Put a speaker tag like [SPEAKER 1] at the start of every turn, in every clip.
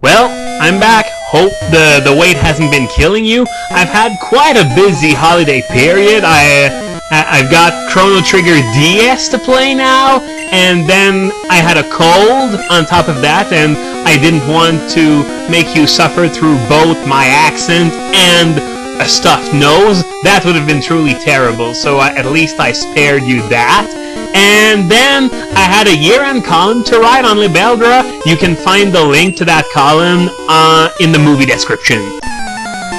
[SPEAKER 1] Well, I'm back. Hope the wait hasn't been killing you. I've had quite a busy holiday period. I've got Chrono Trigger DS to play now, and then I had a cold on top of that, and I didn't want to make you suffer through both my accent and a stuffed nose. That would have been truly terrible, so at least I spared you that. And then I had a year-end column to write on Libeldra. You can find the link to that column in the movie description.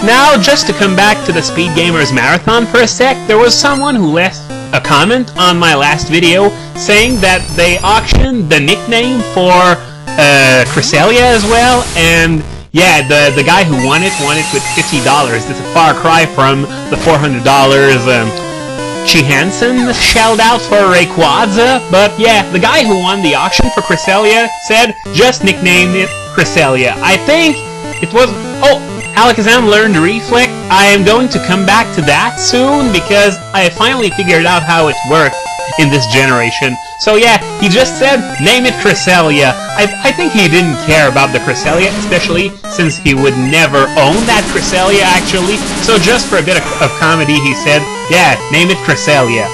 [SPEAKER 1] Now, just to come back to the Speed Gamers Marathon for a sec, there was someone who left a comment on my last video saying that they auctioned the nickname for Cresselia as well, and yeah, the guy who won it with $50. It's a far cry from the $400 Chi Hansen shelled out for Rayquaza, but yeah, the guy who won the auction for Cresselia said just nickname it Cresselia. I think it was... Oh, Alakazam learned Reflect. I am going to come back to that soon because I finally figured out how it worked in this generation. So yeah, he just said, name it Cresselia. I think he didn't care about the Cresselia, especially since he would never own that Cresselia actually. So just for a bit of comedy, he said, yeah, name it Cresselia.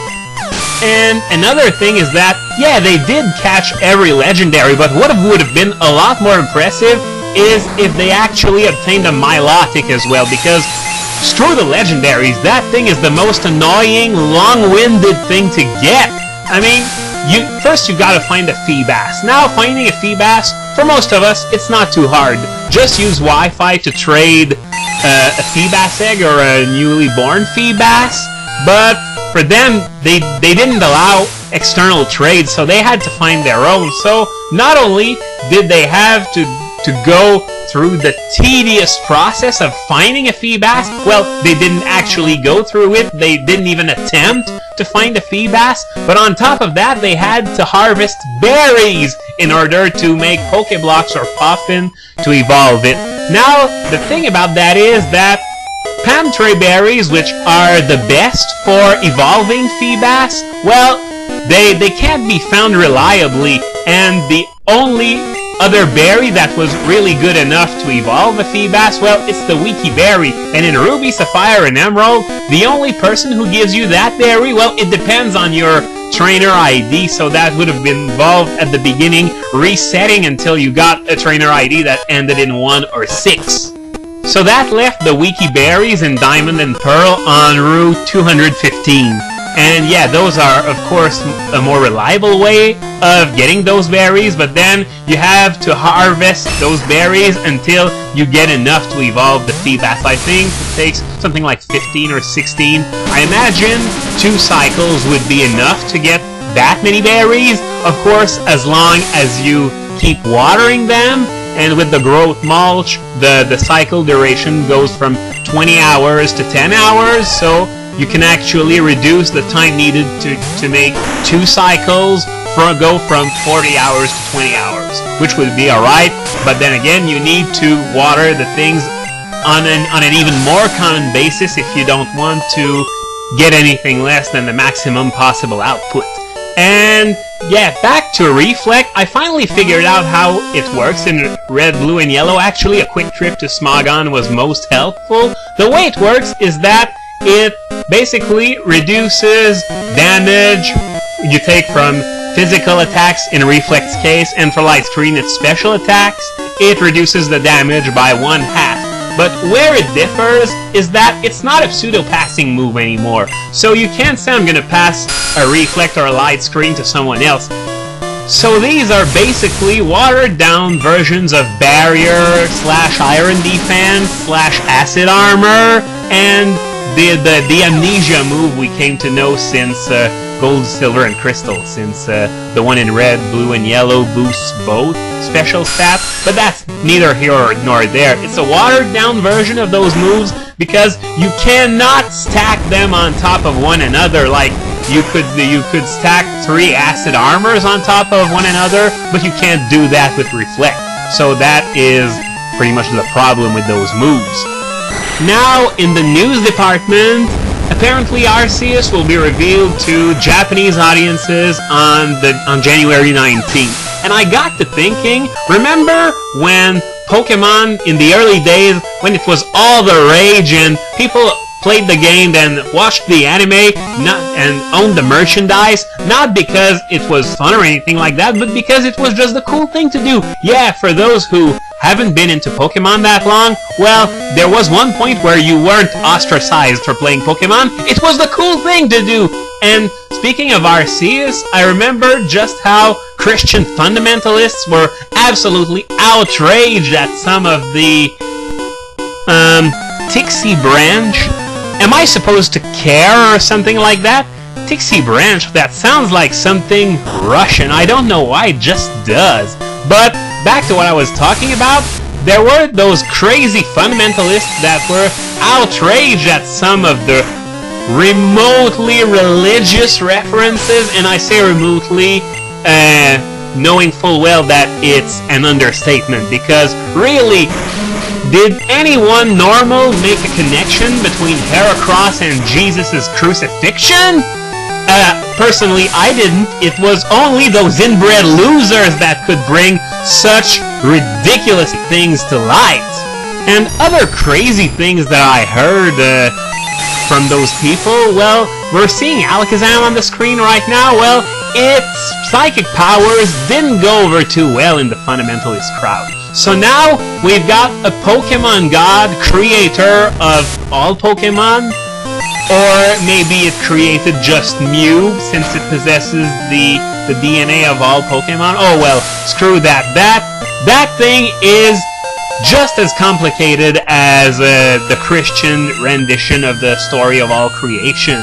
[SPEAKER 1] And another thing is that, yeah, they did catch every legendary, but what would have been a lot more impressive is if they actually obtained a Milotic as well, because screw the legendaries, that thing is the most annoying, long-winded thing to get. I mean, first you gotta find a Feebas. Now, finding a Feebas, for most of us, it's not too hard. Just use Wi-Fi to trade a Feebas egg or a newly born Feebas, but for them, they didn't allow external trades, so they had to find their own. So, not only did they have to go through the tedious process of finding a Feebas, well, they didn't actually go through it, they didn't even attempt to find a Feebas, but on top of that, they had to harvest berries in order to make Pokeblocks or Puffin to evolve it. Now, the thing about that is that Pamtray berries, which are the best for evolving Feebas, well, they can't be found reliably, and the only other berry that was really good enough to evolve a Feebas, well, it's the Wiki Berry. And in Ruby, Sapphire, and Emerald, the only person who gives you that berry, well, it depends on your trainer ID, so that would have been involved at the beginning, resetting until you got a trainer ID that ended in 1 or 6. So that left the Wiki Berries in Diamond and Pearl on Route 215. And yeah, those are, of course, a more reliable way of getting those berries, but then you have to harvest those berries until you get enough to evolve the Feebas. I think it takes something like 15 or 16. I imagine 2 cycles would be enough to get that many berries, of course, as long as you keep watering them. And with the growth mulch, the cycle duration goes from 20 hours to 10 hours, so you can actually reduce the time needed to make 2 cycles, go from 40 hours to 20 hours, which would be alright, but then again, you need to water the things on an even more common basis if you don't want to get anything less than the maximum possible output. And yeah, back to Reflect, I finally figured out how it works in Red, Blue, and Yellow. Actually, a quick trip to Smogon was most helpful. The way it works is that it basically reduces damage you take from physical attacks in Reflect's case, and for Light Screen it's special attacks. It reduces the damage by 1/2. But where it differs is that it's not a pseudo-passing move anymore. So you can't say I'm gonna pass a Reflect or a Light Screen to someone else. So these are basically watered-down versions of Barrier / Iron Defense / Acid Armor, and the Amnesia move we came to know since Gold, Silver, and Crystal, since the one in Red, Blue, and Yellow boosts both special stats, but that's neither here nor there. It's a watered-down version of those moves because you cannot stack them on top of one another. Like, you could stack 3 Acid Armors on top of one another, but you can't do that with Reflect. So that is pretty much the problem with those moves. Now, in the news department, apparently Arceus will be revealed to Japanese audiences on January 19th. and I got to thinking, remember when Pokemon in the early days, when it was all the rage and people played the game, then watched the anime, and owned the merchandise, not because it was fun or anything like that, but because it was just the cool thing to do. Yeah, for those who haven't been into Pokemon that long, well, there was one point where you weren't ostracized for playing Pokemon. It was the cool thing to do. And speaking of Arceus, I remember just how Christian fundamentalists were absolutely outraged at some of the Tixie branch. Am I supposed to care or something like that? Tixie branch, that sounds like something Russian. I don't know why, it just does. But back to what I was talking about, there were those crazy fundamentalists that were outraged at some of the remotely religious references, and I say remotely, knowing full well that it's an understatement, because really, did anyone normal make a connection between Heracross and Jesus' crucifixion? Personally, I didn't. It was only those inbred losers that could bring such ridiculous things to light. And other crazy things that I heard from those people, well, we're seeing Alakazam on the screen right now. Well, its psychic powers didn't go over too well in the fundamentalist crowd. So now we've got a Pokemon god, creator of all Pokemon, or maybe it created just Mew since it possesses the DNA of all Pokemon. Oh well, screw that. That thing is just as complicated as the Christian rendition of the story of all creation.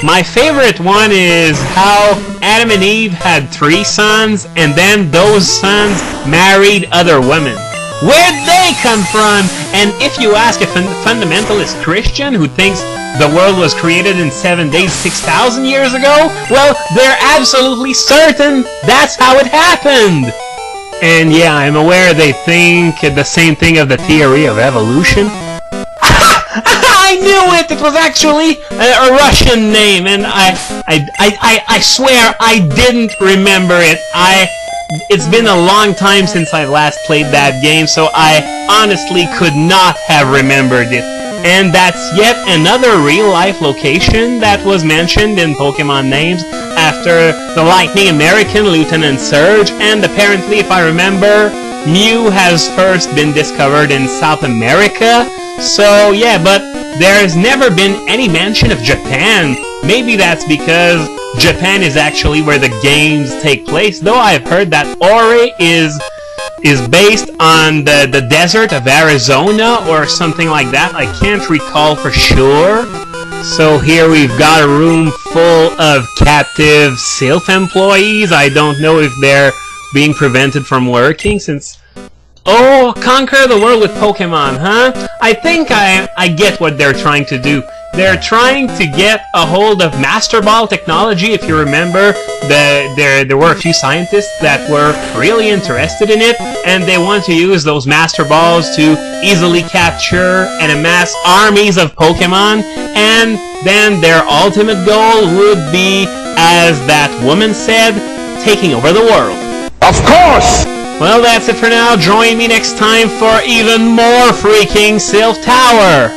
[SPEAKER 1] My favorite one is how Adam and Eve had 3 sons, and then those sons married other women. Where'd they come from? And if you ask a fundamentalist Christian who thinks the world was created in 7 days 6,000 years ago, well, they're absolutely certain that's how it happened. And yeah, I'm aware they think the same thing of the theory of evolution. I knew it! It was actually a Russian name, and I swear I didn't remember it. It's been a long time since I last played that game, so I honestly could not have remembered it. And that's yet another real-life location that was mentioned in Pokemon names after the Lightning American Lieutenant Surge, and apparently, if I remember, Mew has first been discovered in South America. So yeah, but there's never been any mention of Japan. Maybe that's because Japan is actually where the games take place, though I've heard that Ori is based on the desert of Arizona or something like that. I can't recall for sure. So here we've got a room full of captive Sylph employees. I don't know if they're being prevented from working since... Oh, conquer the world with Pokemon, huh? I think I get what they're trying to do. They're trying to get a hold of Master Ball technology. If you remember, there were a few scientists that were really interested in it, and they want to use those Master Balls to easily capture and amass armies of Pokemon, and then their ultimate goal would be, as that woman said, taking over the world.
[SPEAKER 2] Of course!
[SPEAKER 1] Well, that's it for now. Join me next time for even more freaking Sylph Tower!